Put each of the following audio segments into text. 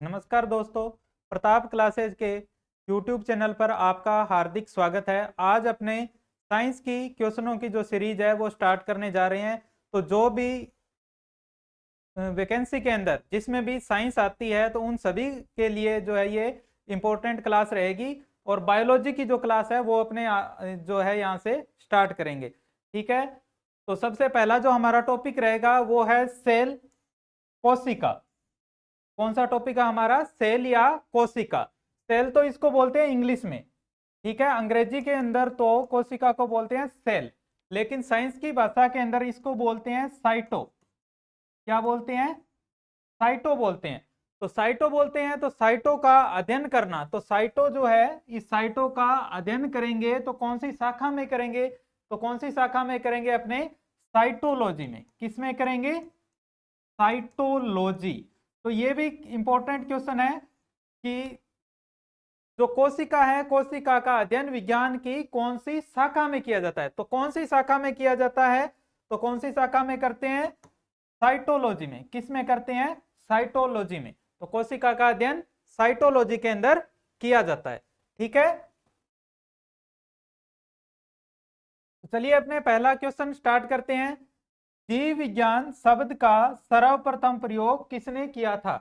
नमस्कार दोस्तों, प्रताप क्लासेज के YouTube चैनल पर आपका हार्दिक स्वागत है। आज अपने साइंस की क्वेश्चनों की जो सीरीज है वो स्टार्ट करने जा रहे हैं। तो जो भी वैकेंसी के अंदर जिसमें भी साइंस आती है तो उन सभी के लिए जो है ये इम्पोर्टेंट क्लास रहेगी। और बायोलॉजी की जो क्लास है वो अपने जो है यहाँ से स्टार्ट करेंगे। ठीक है, तो सबसे पहला जो हमारा टॉपिक रहेगा वो है सेल, कोशिका। कौन सा टॉपिक है हमारा? सेल या कोशिका। सेल तो इसको बोलते हैं इंग्लिश में, ठीक है। अंग्रेजी के अंदर तो कोशिका को बोलते हैं सेल, लेकिन साइंस की भाषा के अंदर इसको बोलते हैं साइटो। क्या बोलते हैं? साइटो बोलते हैं। तो साइटो बोलते हैं, तो साइटो का अध्ययन करना। तो साइटो जो है, इस साइटो का अध्ययन करेंगे तो कौन सी शाखा में करेंगे? तो कौन सी शाखा में करेंगे? अपने साइटोलॉजी में। किस में करेंगे? साइटोलॉजी। तो ये भी इंपॉर्टेंट क्वेश्चन है कि जो कोशिका है, कोशिका का अध्ययन विज्ञान की कौन सी शाखा में किया जाता है? तो कौन सी शाखा में किया जाता है? तो कौन सी शाखा में करते हैं? साइटोलॉजी में। किस में करते हैं? साइटोलॉजी में। तो कोशिका का अध्ययन साइटोलॉजी के अंदर किया जाता है। ठीक है, तो चलिए अपने पहला क्वेश्चन स्टार्ट करते हैं। जीव विज्ञान शब्द का सर्वप्रथम प्रयोग किसने किया था?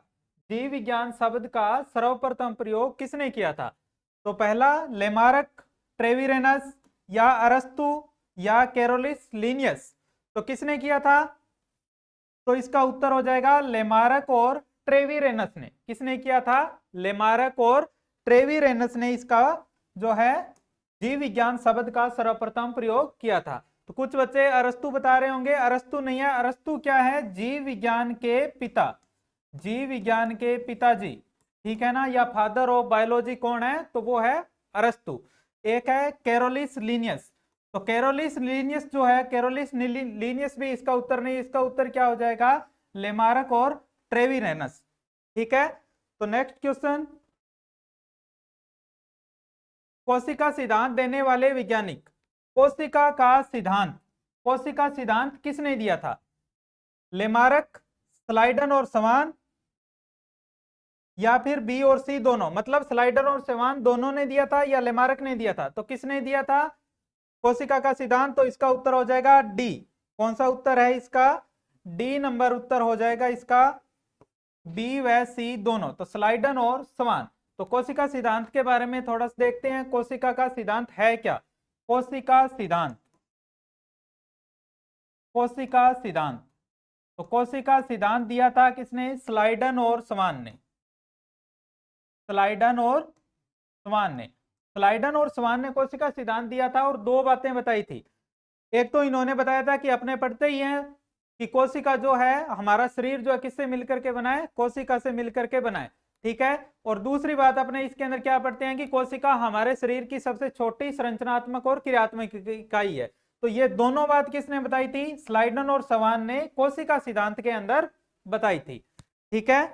जीव विज्ञान शब्द का सर्वप्रथम प्रयोग किसने किया था? तो पहला लेमार्क, ट्रेविरेनस या अरस्तु या कैरोलिस लीनियस। तो किसने किया था? तो इसका उत्तर हो जाएगा लेमार्क और ट्रेविरेनस ने। किसने किया था? लेमार्क और ट्रेविरेनस ने इसका जो है जीव विज्ञान शब्द का सर्वप्रथम प्रयोग किया था। तो कुछ बच्चे अरस्तु बता रहे होंगे, अरस्तु नहीं है। अरस्तु क्या है? जीव विज्ञान के पिता, जीव विज्ञान के पिताजी, ठीक है ना, या फादर ऑफ बायोलॉजी कौन है? तो वो है अरस्तु। एक है कैरोलिस लीनियस। तो कैरोलिस लीनियस जो है, कैरोलिस लीनियस भी इसका उत्तर नहीं। इसका उत्तर क्या हो जाएगा? लेमार्क और ट्रेविरेनस। ठीक है, तो नेक्स्ट क्वेश्चन। कोशिका सिद्धांत देने वाले वैज्ञानिक। कोशिका का सिद्धांत, कोशिका सिद्धांत किसने दिया था? लेमार्क, स्लाइडन और समान, या फिर बी और सी दोनों? मतलब स्लाइडर और समान दोनों ने दिया था या लेमार्क ने दिया था? तो किसने दिया था कोशिका का सिद्धांत? तो इसका उत्तर हो जाएगा डी। कौन सा उत्तर है इसका? डी नंबर उत्तर हो जाएगा इसका। बी व सी दोनों, तो स्लाइडन और समान। तो कोशिका सिद्धांत के बारे में थोड़ा सा देखते हैं, कोशिका का सिद्धांत है क्या? कोशिका सिद्धांत, कोशिका सिद्धांत। तो कोशिका सिद्धांत दिया था किसने? स्लाइडन और समान ने। स्लाइडन और समान ने, स्लाइडन और समान ने कोशिका सिद्धांत दिया था और दो बातें बताई थी। एक तो इन्होंने बताया था कि अपने पढ़ते ही हैं कि कोशिका जो है, हमारा शरीर जो है किससे मिलकर के बना है? कोशिका से मिलकर के बना है। ठीक है, और दूसरी बात अपने इसके अंदर क्या पढ़ते हैं कि कोशिका हमारे शरीर की सबसे छोटी संरचनात्मक और क्रियात्मक इकाई है। तो ये दोनों बात किसने बताई थी? स्लाइडन और सवान ने कोशिका सिद्धांत के अंदर बताई थी। ठीक है,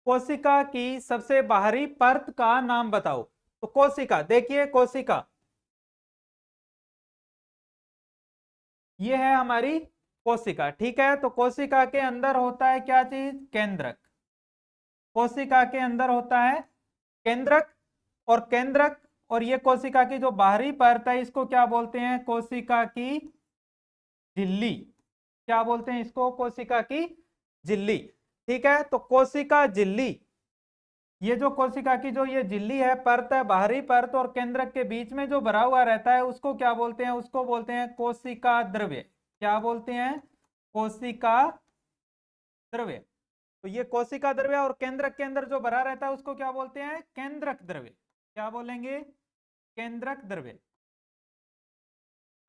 कोशिका की सबसे बाहरी परत का नाम बताओ। तो कोशिका, देखिए कोशिका ये है हमारी कोशिका। ठीक है, तो कोशिका के अंदर होता है क्या चीज? केंद्रक। कोशिका के अंदर होता है केंद्रक, और केंद्रक और ये कोशिका की जो बाहरी परत है इसको क्या बोलते हैं? कोशिका की झिल्ली। क्या बोलते हैं इसको? कोशिका की झिल्ली। ठीक है, तो कोशिका झिल्ली, ये जो कोशिका की जो ये झिल्ली है, परत है, बाहरी परत और केंद्रक के बीच में जो भरा हुआ रहता है उसको क्या बोलते हैं? उसको बोलते हैं कोशिका द्रव्य। क्या बोलते हैं? कोशिका द्रव्य। तो ये कोशिका द्रव्य और केंद्रक के अंदर जो भरा रहता है उसको क्या बोलते हैं? केंद्रक द्रव्य। क्या बोलेंगे? केंद्रक द्रव्य,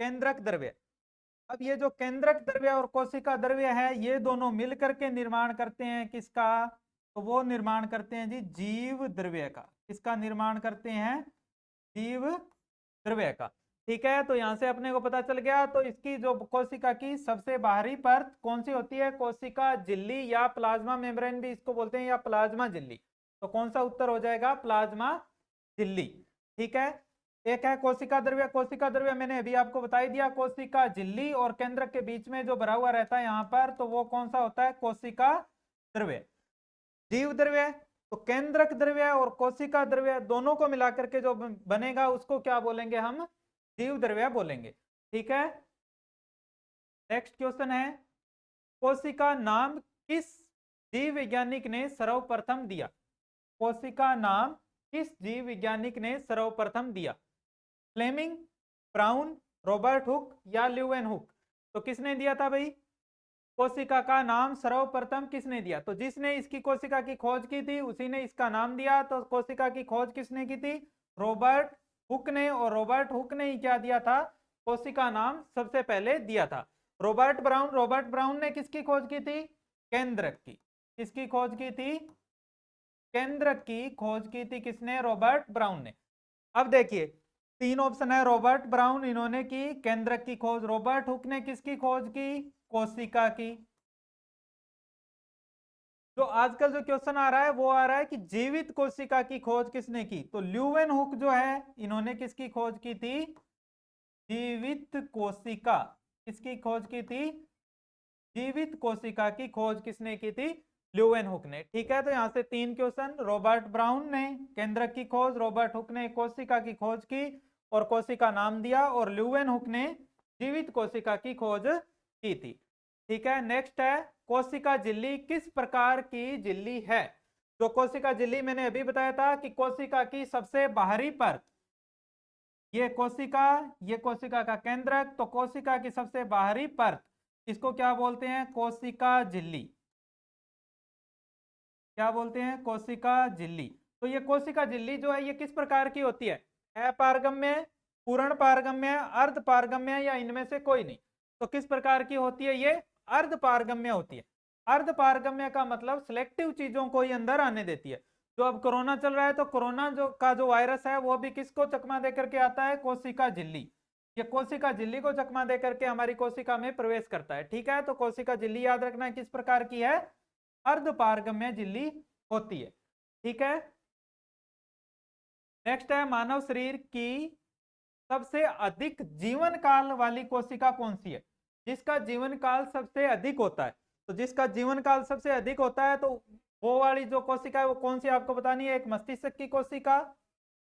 केंद्रक द्रव्य। अब ये जो केंद्रक द्रव्य और कोशिका द्रव्य है ये दोनों मिलकर के निर्माण करते हैं किसका? तो वो निर्माण करते हैं जी जीव द्रव्य का। किसका निर्माण करते हैं? जीव द्रव्य का। ठीक है, तो यहां से अपने को पता चल गया। तो इसकी जो कोशिका की सबसे बाहरी परत कौन सी होती है? कोशिका झिल्ली या प्लाज्मा मेम्ब्रेन भी इसको बोलते हैं, या प्लाज्मा झिल्ली। तो कौन सा उत्तर हो जाएगा? प्लाज्मा झिल्ली। ठीक है, एक है कोशिका द्रव्य। कोशिका द्रव्य मैंने अभी आपको बता ही दिया, कोशिका झिल्ली और केंद्रक के बीच में जो भरा हुआ रहता है यहाँ पर, तो वो कौन सा होता है? कोशिका द्रव्य। जीव द्रव्य, तो केंद्रक द्रव्य और कोशिका द्रव्य दोनों को मिलाकर के जो बनेगा उसको क्या बोलेंगे हम, जीव द्रव्य बोलेंगे। ठीक है, नेक्स्ट क्वेश्चन है, कोशिका नाम किस जीव वैज्ञानिक ने सर्वप्रथम दिया? कोशिका नाम किस जीव वैज्ञानिक ने सर्वप्रथम दिया? फ्लेमिंग, ब्राउन, रॉबर्ट हुक या ल्यूवेन हुक? तो किसने दिया था भाई? कोशिका का नाम सर्वप्रथम किसने दिया? तो जिसने इसकी कोशिका की खोज की थी उसी ने इसका नाम दिया। तो कोशिका की खोज किसने की थी? रॉबर्ट हुक ने। और रॉबर्ट हुक ने ही क्या दिया था? कोशिका नाम सबसे पहले दिया था। रॉबर्ट ब्राउन ने किसकी खोज की थी? केंद्रक की। किसकी खोज की थी? केंद्रक की खोज की थी किसने? रॉबर्ट ब्राउन ने। अब देखिए तीन ऑप्शन है, रॉबर्ट ब्राउन इन्होंने की केंद्रक की खोज, रॉबर्ट हुक ने किसकी खोज की? कोशिका की। जो आजकल जो क्वेश्चन आ रहा है वो आ रहा है कि जीवित कोशिका की खोज किसने की? तो ल्यूवेन हुक जो है इन्होंने किसकी खोज की थी? जीवित कोशिका। किसकी खोज की थी? जीवित कोशिका की खोज किसने की थी? ल्यूवेन हुक ने। ठीक है, तो यहां से तीन क्वेश्चन, रॉबर्ट ब्राउन ने केंद्रक की खोज, रॉबर्ट हुक ने कोशिका की खोज की और कोशिका नाम दिया, और ल्यूवेन हुक ने जीवित कोशिका की खोज की थी। ठीक है, नेक्स्ट है, कोशिका झिल्ली किस प्रकार की झिल्ली है? जो कोशिका झिल्ली मैंने अभी बताया था कि कोशिका की सबसे बाहरी परत, ये कोशिका का केंद्रक, तो कोशिका की सबसे बाहरी परत इसको क्या बोलते हैं? कोशिका झिल्ली। क्या बोलते हैं? कोशिका झिल्ली। तो ये कोशिका झिल्ली जो है ये किस प्रकार की होती है? अपारगम्य, पूर्ण पारगम्य, अर्ध पारगम्य या इनमें से कोई नहीं? तो किस प्रकार की होती है? ये अर्ध पारगम्य होती है। अर्ध पारगम्य का मतलब सिलेक्टिव चीजों को ही अंदर आने देती है। जो अब कोरोना चल रहा है तो कोरोना जो वायरस है वो भी किसको चकमा दे करके आता है? कोशिका झिल्ली। ये कोशिका झिल्ली को चकमा दे करके हमारी कोशिका में प्रवेश करता है। ठीक है, तो कोशिका झिल्ली याद रखना है किस प्रकार की है? अर्ध पारगम्य झिल्ली होती है। ठीक है, नेक्स्ट है, मानव शरीर की सबसे अधिक जीवन काल वाली कोशिका कौन सी है? जिसका जीवन काल सबसे अधिक होता है, तो जिसका जीवन काल सबसे अधिक होता है तो वो वाली जो कोशिका है वो कौन सी आपको बतानी है? एक मस्तिष्क की कोशिका,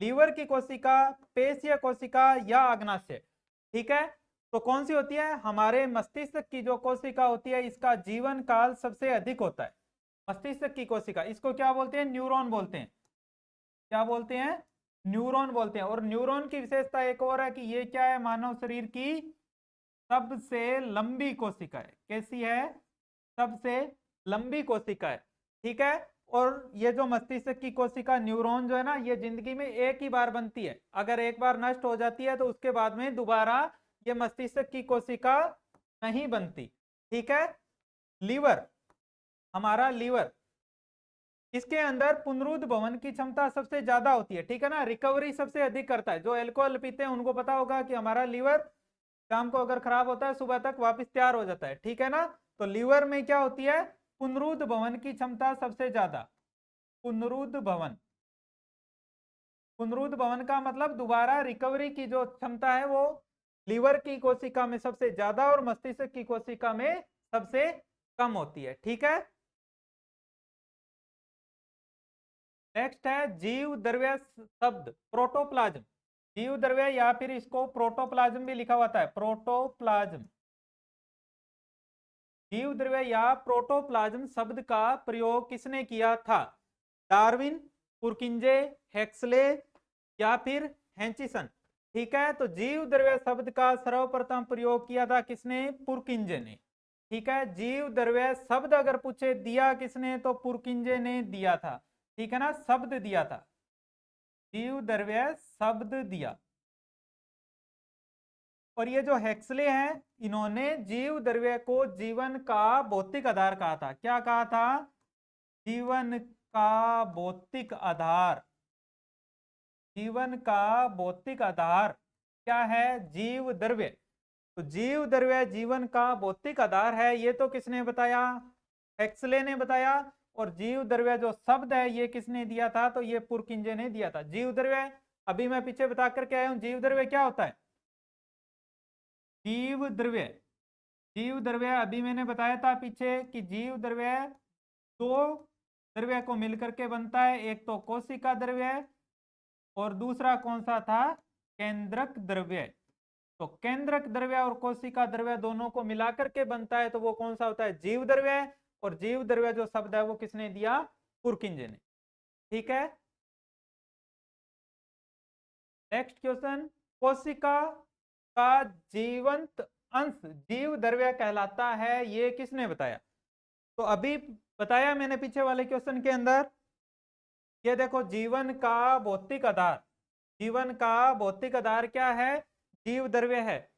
लीवर की कोशिका, पेशीय कोशिका या अग्नाशय। ठीक है, तो कौन सी होती है? हमारे मस्तिष्क की जो कोशिका होती है इसका जीवन काल सबसे अधिक होता है। मस्तिष्क की कोशिका, इसको क्या बोलते हैं? न्यूरॉन बोलते हैं। क्या बोलते हैं? न्यूरॉन बोलते हैं। और न्यूरॉन की विशेषता एक और है कि ये क्या है? मानव शरीर की सबसे लंबी कोशिका है। कैसी है? सबसे लंबी कोशिका है। ठीक है, और ये जो मस्तिष्क की कोशिका न्यूरॉन जो है ना, ये जिंदगी में एक ही बार बनती है। अगर एक बार नष्ट हो जाती है तो उसके बाद में दोबारा ये मस्तिष्क की कोशिका नहीं बनती। ठीक है, लीवर, हमारा लीवर, इसके अंदर पुनरुद्ध भवन की क्षमता सबसे ज्यादा होती है। ठीक है ना, रिकवरी सबसे अधिक करता है। जो अल्कोहल पीते हैं उनको पता होगा कि हमारा लीवर शाम को अगर खराब होता है सुबह तक वापस तैयार हो जाता है। ठीक है ना, तो लीवर में क्या होती है? पुनरुद्ध भवन की क्षमता सबसे ज्यादा। पुनरुद्ध भवन, पुनरुद्ध भवन का मतलब दोबारा रिकवरी की जो क्षमता है वो लीवर की कोशिका में सबसे ज्यादा और मस्तिष्क की कोशिका में सबसे कम होती है। ठीक है, नेक्स्ट है, जीव द्रव्य शब्द प्रोटोप्लाज्म। जीव द्रव्य या फिर इसको प्रोटोप्लाज्म भी लिखा होता है, प्रोटोप्लाज्म। जीव द्रव्य या प्रोटोप्लाज्म शब्द का प्रयोग किसने किया था? डार्विन, पुरकिंजे, हेक्सले या फिर हेंचिसन? ठीक है, तो जीव द्रव्य शब्द का सर्वप्रथम प्रयोग किया था किसने? पुरकिंजे ने। ठीक है, जीव द्रव्य शब्द अगर पूछे दिया किसने तो पुरकिंजे ने दिया था। ठीक है ना, शब्द दिया था, जीव द्रव्य शब्द दिया। और ये जो हेक्सले हैं इन्होंने जीव द्रव्य को जीवन का भौतिक आधार कहा था। क्या कहा था? जीवन का भौतिक आधार। जीवन का भौतिक आधार क्या है? जीव द्रव्य। तो जीव द्रव्य जीवन का भौतिक आधार है, ये तो किसने बताया? हेक्सले ने बताया। और जीव द्रव्य जो शब्द है ये किसने दिया था? तो ये पुरकिंजे ने दिया था। जीव द्रव्य अभी मैं पीछे बता करके आया हूं, जीव द्रव्य क्या होता है? जीव द्रव्य, जीव द्रव्य अभी मैंने बताया था पीछे कि जीव द्रव्य दो द्रव्य को मिलकर के बनता है। एक तो कोशिका द्रव्य और दूसरा कौन सा था, केंद्रक द्रव्य। तो केंद्रक द्रव्य और कोशिका द्रव्य दोनों को मिलाकर के बनता है, तो वो कौन सा होता है, जीव द्रव्य। और जीव द्रव्य जो शब्द है वो किसने दिया, पुरकिंजे ने। ठीक है, नेक्स्ट क्वेश्चन, कोशिका का जीवंत अंश जीव द्रव्य कहलाता है, ये किसने बताया। तो अभी बताया मैंने पीछे वाले क्वेश्चन के अंदर। ये देखो, जीवन का भौतिक आधार, जीवन का भौतिक आधार क्या है, जीव द्रव्य है।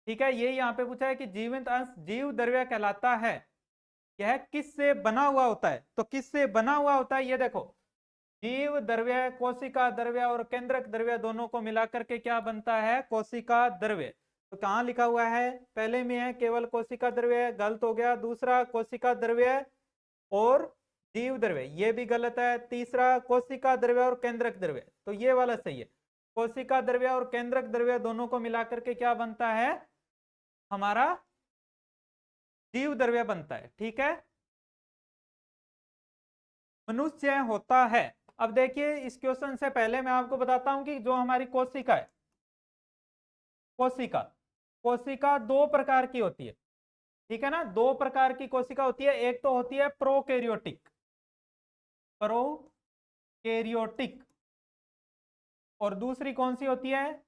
ठीक है, ये यहाँ पे पूछा है कि जीवंत अंश जीव द्रव्य कहलाता है, यह किससे बना हुआ होता है। तो किससे बना हुआ होता है, ये देखो, जीव द्रव्य, कोशिका द्रव्य और केंद्रक द्रव्य दोनों को मिलाकर के क्या बनता है, कोशिका द्रव्य। तो कहाँ लिखा हुआ है, पहले में है केवल कोशिका द्रव्य, गलत हो गया। दूसरा कोशिका द्रव्य और जीव द्रव्य, ये भी गलत है। तीसरा कोशिका द्रव्य और केंद्रक द्रव्य, तो ये वाला सही है। कोशिका द्रव्य और केंद्रक द्रव्य दोनों को मिलाकर के क्या बनता है, हमारा जीव द्रव्य बनता है। ठीक है, मनुष्य होता है। अब देखिए, इस क्वेश्चन से पहले मैं आपको बताता हूं कि जो हमारी कोशिका है, कोशिका कोशिका दो प्रकार की होती है। ठीक है ना, दो प्रकार की कोशिका होती है। एक तो होती है प्रोकैरियोटिक, प्रोकैरियोटिक, और दूसरी कौन सी होती है,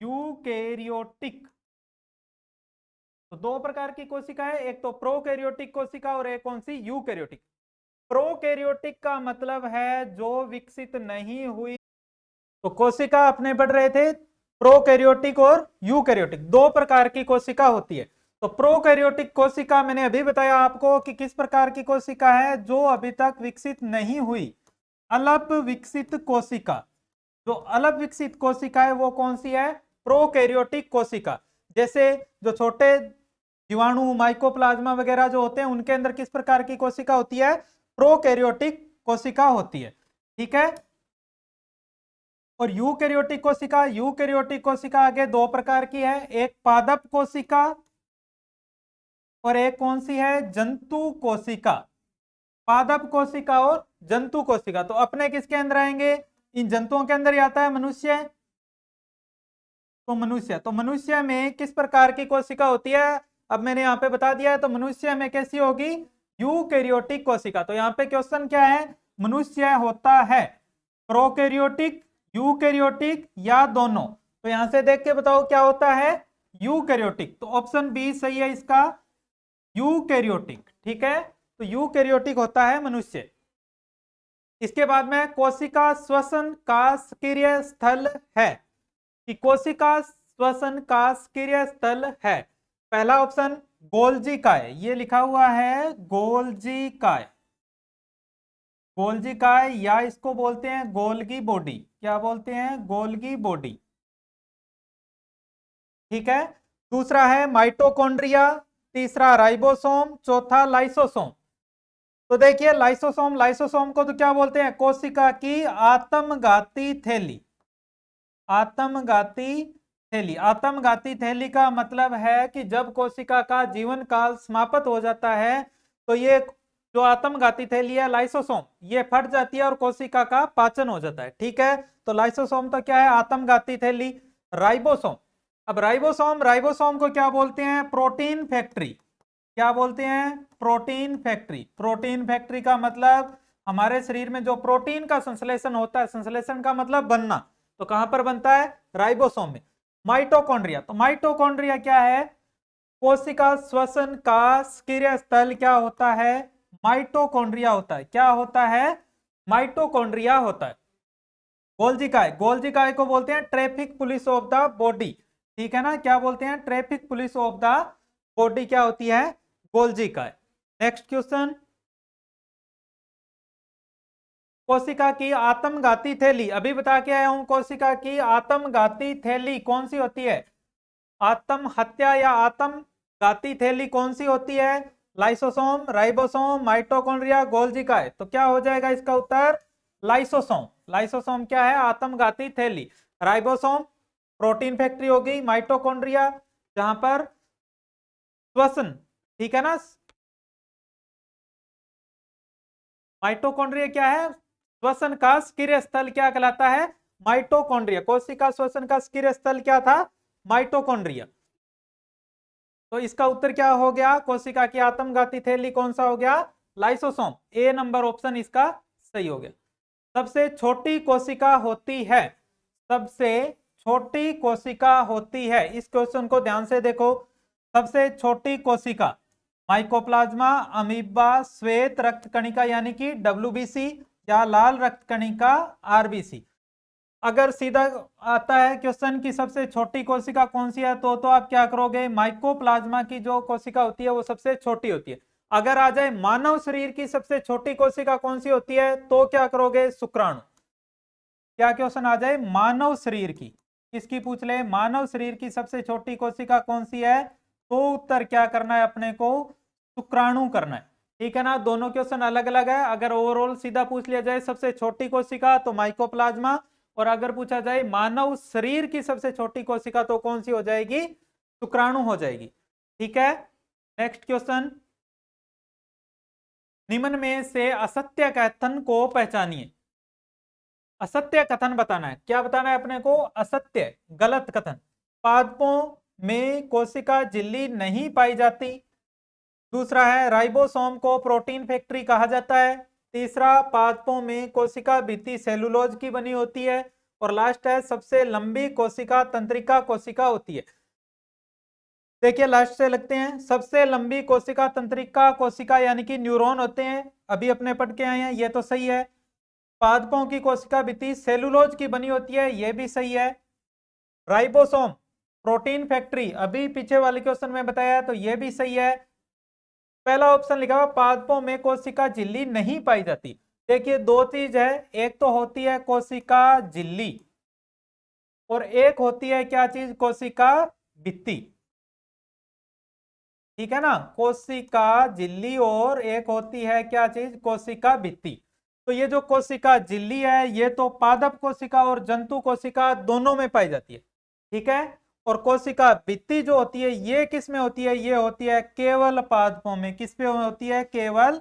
यूकैरियोटिक। तो दो प्रकार की कोशिका है, एक तो प्रोकैरियोटिक कोशिका और एक कौन सी, यूकैरियोटिक। प्रोकैरियोटिक का मतलब है जो विकसित नहीं हुई। तो कोशिका अपने बढ़ रहे थे, प्रोकैरियोटिक और यूकैरियोटिक दो प्रकार की कोशिका होती है। तो प्रोकैरियोटिक कोशिका मैंने अभी बताया आपको कि किस प्रकार की कोशिका है, जो अभी तक विकसित नहीं हुई, अल्प विकसित कोशिका। जो अल्प विकसित कोशिका है वो कौन सी है, प्रोकैरियोटिक कोशिका। जैसे जो छोटे जीवाणु, माइकोप्लाज्मा वगैरह जो होते हैं, उनके अंदर किस प्रकार की कोशिका होती है, प्रोकैरियोटिक कोशिका होती है। ठीक है, और यूकैरियोटिक कोशिका, यूकैरियोटिक कोशिका आगे दो प्रकार की है, एक पादप कोशिका और एक कौन सी है, जंतु कोशिका। पादप कोशिका और जंतु कोशिका, तो अपने किसके अंदर आएंगे, इन जंतुओं के अंदर ही आता है मनुष्य। तो मनुष्य में किस प्रकार की कोशिका होती है, अब मैंने यहाँ पे बता दिया है। तो मनुष्य में कैसी होगी, यूकैरियोटिक कोशिका। तो यहाँ पे क्वेश्चन क्या है, मनुष्य होता है प्रोकैरियोटिक, यूकैरियोटिक या दोनों। तो यहां से देख के बताओ क्या होता है, यूकैरियोटिक। तो ऑप्शन बी सही है इसका, यूकैरियोटिक। ठीक है, तो यूकैरियोटिक होता है मनुष्य। इसके बाद में कोशिका श्वसन का सक्रिय स्थल है, कि कोशिका श्वसन का सक्रिय स्थल है। पहला ऑप्शन गोल्जी काय, ये लिखा हुआ है गोल्जी काय, गोल्जी काय, या इसको बोलते हैं गोल्गी बॉडी। क्या बोलते हैं, गोल्गी बॉडी। ठीक है, दूसरा है माइटोकॉन्ड्रिया, तीसरा राइबोसोम, चौथा लाइसोसोम। तो देखिए, लाइसोसोम, लाइसोसोम को तो क्या बोलते हैं, कोशिका की आत्मघाती थैली। आत्मघाती थैली, आत्मघाती थैली का मतलब है कि जब कोशिका का जीवन काल समाप्त हो जाता है, तो ये जो आत्मघाती थैली है लाइसोसोम, ये फट जाती है और कोशिका का पाचन हो जाता है। ठीक है, तो लाइसोसोम तो क्या है, आत्मघाती थैली। राइबोसोम, अब राइबोसोम, राइबोसोम को क्या बोलते हैं, प्रोटीन फैक्ट्री। क्या बोलते हैं, प्रोटीन फैक्ट्री। प्रोटीन फैक्ट्री का मतलब हमारे शरीर में जो प्रोटीन का संश्लेषण होता है, संश्लेषण का मतलब बनना, तो कहां पर बनता है, राइबोसोम में। माइटोकॉन्ड्रिया, तो माइटोकॉन्ड्रिया क्या है, कोशिका श्वसन का सक्रिय स्थल क्या होता है, माइटोकॉन्ड्रिया होता है। क्या होता है, माइटोकॉन्ड्रिया होता है। गोल्जी काय, गोल्जी काय को बोलते हैं traffic police of the body. ठीक है ना, क्या बोलते हैं, traffic police of the body क्या होती है, गोल्जी काय। नेक्स्ट क्वेश्चन, कोशिका की आत्मघाती थैली, अभी बता के आया हूं, कोशिका की आत्मघाती थैली कौन सी होती है, आत्म हत्या या आत्मघाती थैली कौन सी होती है, लाइसोसोम, राइबोसोम, माइटोकॉन्ड्रिया, गोल्जी काय। तो क्या हो जाएगा इसका उत्तर, लाइसोसोम। लाइसोसोम क्या है, आत्मघाती थैली। राइबोसोम प्रोटीन फैक्ट्री होगी, माइटोकॉन्ड्रिया जहां पर श्वसन, ठीक है ना, माइटोकॉन्ड्रिया क्या है? श्वसन का सक्रिय स्थल क्या कहलाता है? माइटोकॉन्ड्रिया। कोशिका श्वसन का सक्रिय स्थल क्या था? माइटोकॉन्ड्रिया। तो इसका उत्तर क्या हो गया? कोशिका की आत्मघाती थैली कौन सा हो गया? लाइसोसोम। ए नंबर ऑप्शन इसका सही हो गया। सबसे छोटी कोशिका होती है, सबसे छोटी कोशिका होती है, इस क्वेश्चन को ध्यान से देखो। सबसे छोटी कोशिका माइकोप्लाज्मा, अमीबा, श्वेत रक्त कणिका यानी कि WBC या लाल रक्त कणिका RBC। अगर सीधा आता है क्वेश्चन की सबसे छोटी कोशिका कौन सी है तो आप क्या करोगे? माइकोप्लाज्मा की जो कोशिका होती है वो सबसे छोटी होती है। अगर आ जाए मानव शरीर की सबसे छोटी कोशिका कौन सी होती है तो क्या करोगे? शुक्राणु। क्या क्वेश्चन आ जाए मानव शरीर की, किसकी पूछ ले? मानव शरीर की सबसे छोटी कोशिका कौन सी है तो उत्तर क्या करना है अपने को? शुक्राणु करना है। ठीक है ना, दोनों क्वेश्चन अलग अलग है। अगर ओवरऑल सीधा पूछ लिया जाए सबसे छोटी कोशिका तो माइकोप्लाज्मा, और अगर पूछा जाए मानव शरीर की सबसे छोटी कोशिका तो कौन सी हो जाएगी? शुक्राणु हो जाएगी। ठीक है, नेक्स्ट क्वेश्चन। निम्न में से असत्य कथन को पहचानिए। असत्य कथन बताना है। क्या बताना है अपने को? असत्य, गलत कथन। पादपों में कोशिका झिल्ली नहीं पाई जाती। दूसरा है राइबोसोम को प्रोटीन फैक्ट्री कहा जाता है। तीसरा, पादपों में कोशिका भित्ति सेलुलोज की बनी होती है। और लास्ट है सबसे लंबी कोशिका तंत्रिका कोशिका होती है। देखिए लास्ट से लगते हैं। सबसे लंबी कोशिका तंत्रिका कोशिका यानी कि न्यूरॉन होते हैं, अभी अपने पढ़ के आए हैं, ये तो सही है। पादपों की कोशिका भित्ति सेलुलोज की बनी होती है, यह भी सही है। राइबोसोम प्रोटीन फैक्ट्री, अभी पीछे वाले क्वेश्चन में बताया, तो यह भी सही है। पहला ऑप्शन लिखा हुआ पादपों में कोशिका झिल्ली नहीं पाई जाती। देखिए दो चीज है, एक तो होती है कोशिका झिल्ली और एक होती है क्या चीज? कोशिका भित्ति। ठीक है ना, कोशिका झिल्ली और एक होती है क्या चीज? कोशिका भित्ति। तो ये जो कोशिका झिल्ली है ये तो पादप कोशिका और जंतु कोशिका दोनों में पाई जाती है। ठीक है, और कोशिका भित्ति जो होती है ये किस में होती है? ये होती है केवल पादपों में। किस पे होती है? केवल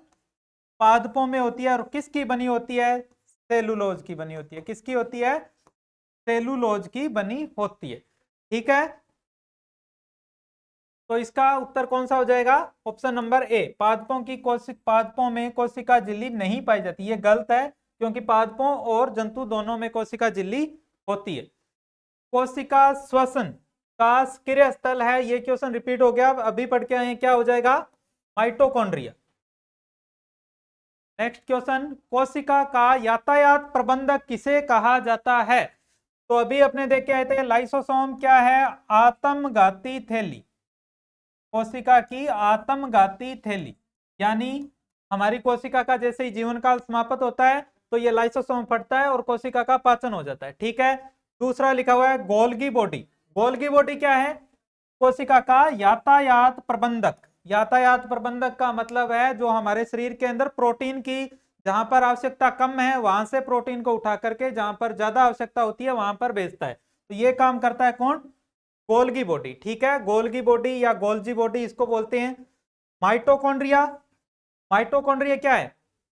पादपों में होती है। और किसकी बनी होती है? सेलुलोज की बनी होती है। किसकी होती है? सेलुलोज की बनी होती है। ठीक है, तो इसका उत्तर कौन सा हो जाएगा? ऑप्शन नंबर ए, पादपों में कोशिका झिल्ली नहीं पाई जाती। ये गलत है क्योंकि पादपों और जंतु दोनों में कोशिका झिल्ली होती है। कोशिका श्वसन का सक्रिय स्थल है, ये क्वेश्चन रिपीट हो गया, अभी पढ़ के आए, क्या हो जाएगा? माइटोकॉन्ड्रिया। नेक्स्ट क्वेश्चन, कोशिका का यातायात प्रबंधक किसे कहा जाता है? तो अभी अपने देख के आए थे लाइसोसोम क्या है? आत्मघाती थैली। कोशिका की आत्मघाती थैली, यानी हमारी कोशिका का जैसे ही जीवन काल समाप्त होता है तो ये लाइसोसोम फटता है और कोशिका का पाचन हो जाता है। ठीक है, दूसरा लिखा हुआ है गोल्गी बॉडी। गोल्गी बॉडी क्या है? कोशिका का यातायात प्रबंधक। यातायात प्रबंधक का मतलब है जो हमारे शरीर के अंदर प्रोटीन की जहां पर आवश्यकता कम है वहां से प्रोटीन को उठा करके जहां पर ज्यादा आवश्यकता होती है वहां पर भेजता है। तो ये काम करता है कौन? Golgi body. ठीक है, गोल्गी बॉडी या गोल्जी बॉडी इसको बोलते हैं। माइटोकॉन्ड्रिया, माइटोकॉन्ड्रिया क्या है?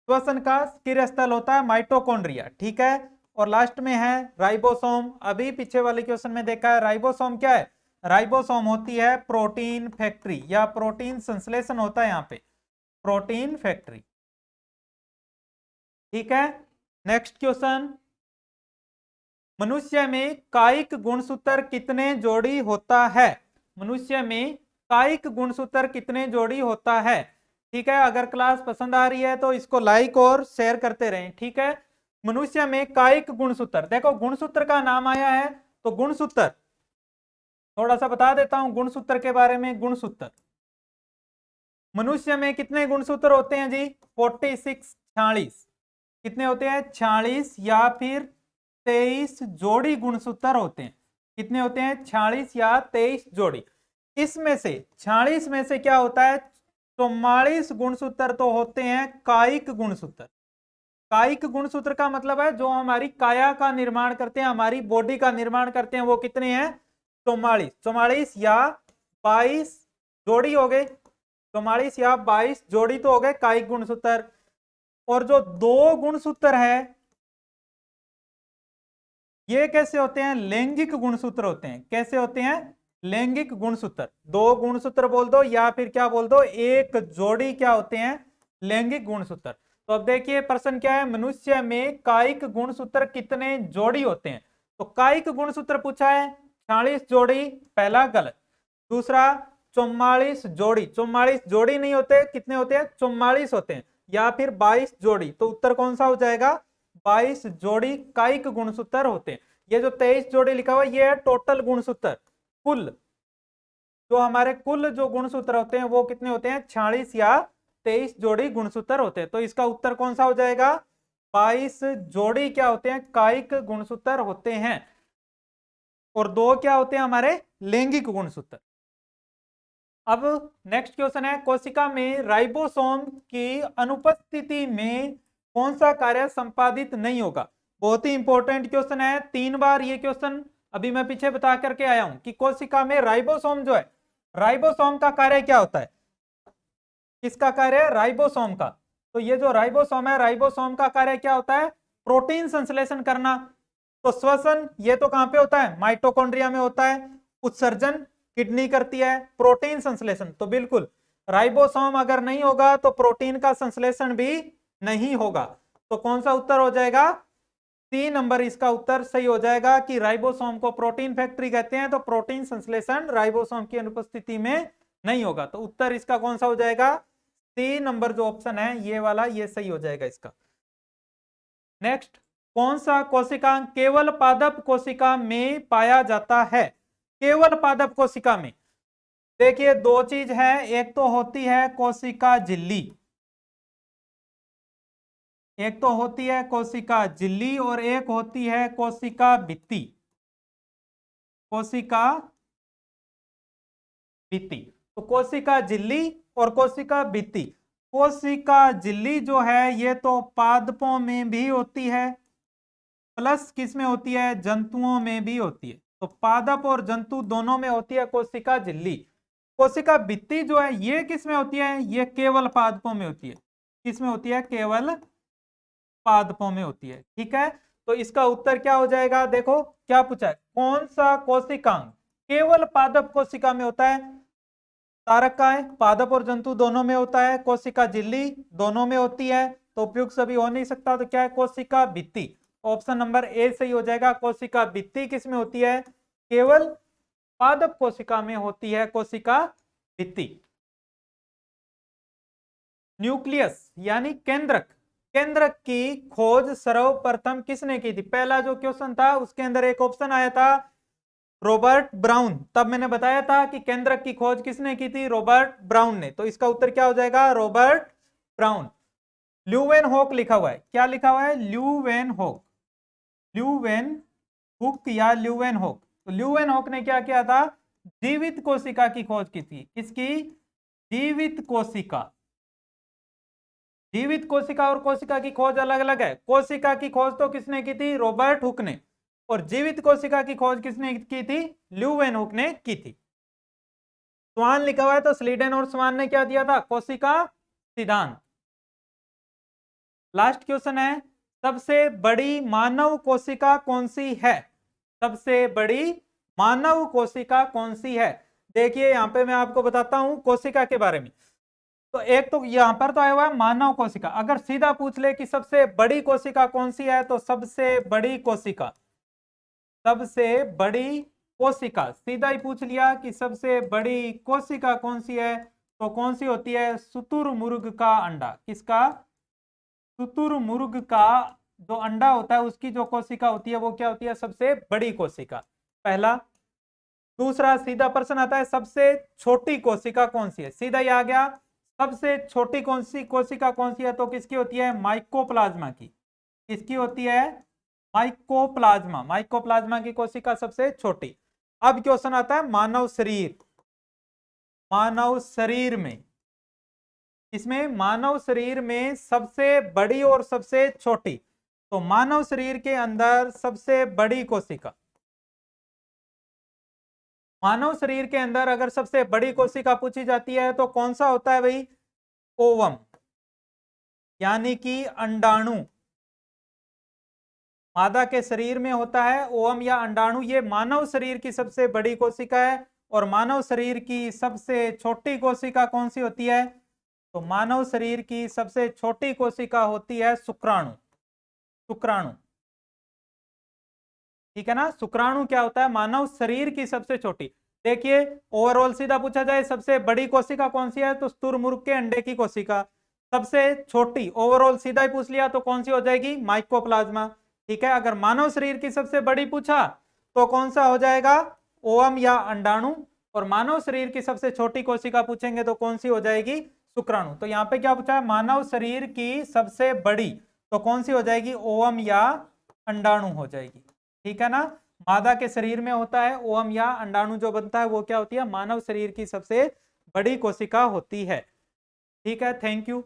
श्वसन का सक्रिय स्थल होता है माइटोकॉन्ड्रिया। ठीक है, और लास्ट में है राइबोसोम। अभी पीछे वाले क्वेश्चन में देखा है, राइबोसोम क्या है? राइबोसोम होती है प्रोटीन फैक्ट्री या प्रोटीन संश्लेषण होता है यहाँ पे, प्रोटीन फैक्ट्री। ठीक है, नेक्स्ट क्वेश्चन, मनुष्य में कायिक गुणसूत्र कितने जोड़ी होता है? मनुष्य में कायिक गुणसूत्र कितने जोड़ी होता है? ठीक है, अगर क्लास पसंद आ रही है तो इसको लाइक और शेयर करते रहें। ठीक है, मनुष्य में कायिक गुणसूत्र, देखो गुणसूत्र का नाम आया है तो गुणसूत्र थोड़ा सा बता देता हूं गुणसूत्र के बारे में। गुणसूत्र, मनुष्य में कितने गुणसूत्र होते हैं जी? 46, 46। कितने होते हैं? 46 या फिर 23 जोड़ी गुणसूत्र होते हैं। कितने होते हैं? 46 या 23 जोड़ी। इसमें से 46 में से क्या होता है? 44 गुणसूत्र तो होते हैं कायिक गुणसूत्र। कायिक गुणसूत्र का मतलब है जो हमारी काया का निर्माण करते हैं, हमारी बॉडी का निर्माण करते हैं, वो कितने हैं? 44। 44 या 22 जोड़ी हो गए, 44 या 22 जोड़ी तो हो गए कायिक गुणसूत्र। और जो दो गुणसूत्र है ये कैसे होते हैं? लैंगिक गुणसूत्र होते हैं। कैसे होते हैं? लैंगिक गुणसूत्र। दो गुणसूत्र बोल दो या फिर क्या बोल दो, एक जोड़ी क्या होते हैं? लैंगिक गुणसूत्र। तो अब देखिए प्रश्न क्या है, मनुष्य में कायिक गुणसूत्र कितने जोड़ी होते हैं? तो कायिक गुणसूत्र पूछा है 46 जोड़ी, पहला गलत। दूसरा 44 जोड़ी, 44 जोड़ी नहीं होते, कितने होते हैं? 44 होते हैं। या फिर 22 जोड़ी, तो उत्तर कौन सा हो जाएगा? 22 जोड़ी कायिक गुणसूत्र होते हैं। ये जो 23 जोड़ी लिखा हुआ ये है टोटल गुणसूत्र, कुल जो हमारे कुल जो गुणसूत्र होते हैं वो कितने होते हैं? 46 या 23 जोड़ी गुणसूत्र होते हैं। तो इसका उत्तर कौन सा हो जाएगा? 22 जोड़ी क्या होते हैं? कायिक गुणसूत्र होते हैं। और दो क्या होते हैं हमारे? लैंगिक गुणसूत्र। अब नेक्स्ट क्वेश्चन है, कोशिका में राइबोसोम की अनुपस्थिति में कौन सा कार्य संपादित नहीं होगा? बहुत ही इंपॉर्टेंट क्वेश्चन है, 3 बार ये क्वेश्चन अभी मैं पीछे बता करके आया हूं कि कोशिका में राइबोसोम जो है, राइबोसोम का कार्य क्या होता है? किसका कार्य है? राइबोसोम का। तो ये जो राइबोसोम है, राइबोसोम का कार्य क्या होता है? प्रोटीन संश्लेषण करना। तो श्वसन ये तो कहां पे होता है? माइटोकॉन्ड्रिया में होता है। उत्सर्जन किडनी करती है। प्रोटीन संश्लेषण तो बिल्कुल राइबोसोम अगर नहीं होगा तो प्रोटीन का संश्लेषण भी नहीं होगा। तो कौन सा उत्तर हो जाएगा? 3 नंबर इसका उत्तर सही हो जाएगा कि राइबोसोम को प्रोटीन फैक्ट्री कहते हैं, तो प्रोटीन संश्लेषण राइबोसोम की अनुपस्थिति में नहीं होगा। तो उत्तर इसका कौन सा हो जाएगा? 3 नंबर जो ऑप्शन है ये वाला, ये सही हो जाएगा इसका। नेक्स्ट, कौन सा कोशिकांग केवल पादप कोशिका में पाया जाता है? केवल पादप कोशिका में देखिए दो चीज है, एक तो होती है कोशिका झिल्ली, एक तो होती है कोशिका झिल्ली और एक होती है कोशिका भित्ति। कोशिका भित्ति, तो कोशिका झिल्ली और कोशिका भित्ति। कोशिका झिल्ली जो है ये तो पादपों में भी होती है, प्लस किस में होती है? जंतुओं में भी होती है। तो पादप और जंतु दोनों में होती है कोशिका झिल्ली। कोशिका भित्ति जो है ये किस में होती है? ये केवल पादपों में होती है। किस में होती है? केवल पादपों में होती है। ठीक है, तो इसका उत्तर क्या हो जाएगा? देखो क्या पूछा है, कौन सा कोशिकांग केवल पादप कोशिका में होता है? तारक का है, पादप और जंतु दोनों में होता है। कोशिका झिल्ली दोनों में होती है, तो उपयुक्त सभी हो नहीं सकता। तो क्या है? कोशिका भित्ति। ऑप्शन नंबर ए सही हो जाएगा। कोशिका भित्ति किस में होती है? केवल पादप कोशिका में होती है कोशिका भित्ति। न्यूक्लियस यानी केंद्रक, केंद्रक की खोज सर्वप्रथम किसने की थी? पहला जो क्वेश्चन था उसके अंदर एक ऑप्शन आया था रॉबर्ट ब्राउन। तब मैंने बताया था कि केंद्रक की खोज किसने की थी? रॉबर्ट ब्राउन ने। तो इसका उत्तर क्या हो जाएगा? Robert brown. ल्यूवेन हॉक लिखा हुआ है, क्या लिखा हुआ है? ल्यूवेन हॉक, ल्यूवेन हुक या ल्यूवेन हॉक। तो ल्यूवेन हॉक ने क्या किया था? जीवित कोशिका की खोज की थी। किसकी? जीवित कोशिका। जीवित कोशिका और कोशिका की खोज अलग अलग है। कोशिका की खोज तो किसने की थी? रॉबर्ट हुक ने। और जीवित कोशिका की खोज किसने की थी? ल्यूवेन हुक ने की थी। स्वान लिखा हुआ है, तो स्लीडन और स्वान ने क्या दिया था? कोशिका सिद्धांत। लास्ट क्वेश्चन है, सबसे बड़ी मानव कोशिका कौन सी है? सबसे बड़ी मानव कोशिका कौन सी है? देखिए यहां पे मैं आपको बताता हूं कोशिका के बारे में। तो एक तो यहां पर तो आया हुआ है मानव कोशिका, अगर सीधा पूछ ले कि सबसे बड़ी कोशिका कौन सी है, तो सबसे बड़ी कोशिका, सबसे बड़ी कोशिका सीधा ही पूछ लिया कि सबसे बड़ी कोशिका कौन सी है, तो कौन सी होती है? शुतुरमुर्ग का अंडा। किसका? शुतुरमुर्ग का जो अंडा होता है उसकी जो कोशिका होती है वो क्या होती है? सबसे बड़ी कोशिका। पहला। दूसरा सीधा प्रश्न आता है, सबसे छोटी कोशिका कौन सी है? सीधा ही आ गया, सबसे छोटी कौन सी कोशिका कौन सी है? तो किसकी होती है? माइकोप्लाज्मा की। किसकी होती है? माइकोप्लाज्मा। माइकोप्लाज्मा की कोशिका सबसे छोटी। अब क्वेश्चन आता है मानव शरीर, मानव शरीर में, इसमें मानव शरीर में सबसे बड़ी और सबसे छोटी। तो मानव शरीर के अंदर सबसे बड़ी कोशिका, मानव शरीर के अंदर अगर सबसे बड़ी कोशिका पूछी जाती है तो कौन सा होता है भाई? ओवम। यानी कि अंडाणु। मादा के शरीर में होता है ओवम या अंडाणु। ये मानव शरीर की सबसे बड़ी कोशिका है। और मानव शरीर की सबसे छोटी कोशिका कौन सी होती है? तो मानव शरीर की सबसे छोटी कोशिका होती है शुक्राणु। शुक्राणु, ठीक है ना। शुक्राणु क्या होता है? मानव शरीर की सबसे छोटी। देखिए ओवरऑल सीधा पूछा जाए सबसे बड़ी कोशिका कौन सी है, तो स्तुरमुर्ग के अंडे की कोशिका। सबसे छोटी ओवरऑल सीधा ही पूछ लिया तो कौन सी हो जाएगी? माइकोप्लाज्मा। ठीक है, अगर मानव शरीर की सबसे बड़ी पूछा तो कौन सा हो जाएगा? ओवम या अंडाणु। और मानव शरीर की सबसे छोटी कोशिका पूछेंगे तो कौन सी हो जाएगी? शुक्राणु। तो यहाँ पे क्या पूछा है? मानव शरीर की सबसे बड़ी, तो कौन सी हो जाएगी? ओवम या अंडाणु हो जाएगी। ठीक है ना। मादा के शरीर में होता है ओवम या अंडाणु, जो बनता है वो क्या होती है? मानव शरीर की सबसे बड़ी कोशिका होती है। ठीक है, थैंक यू।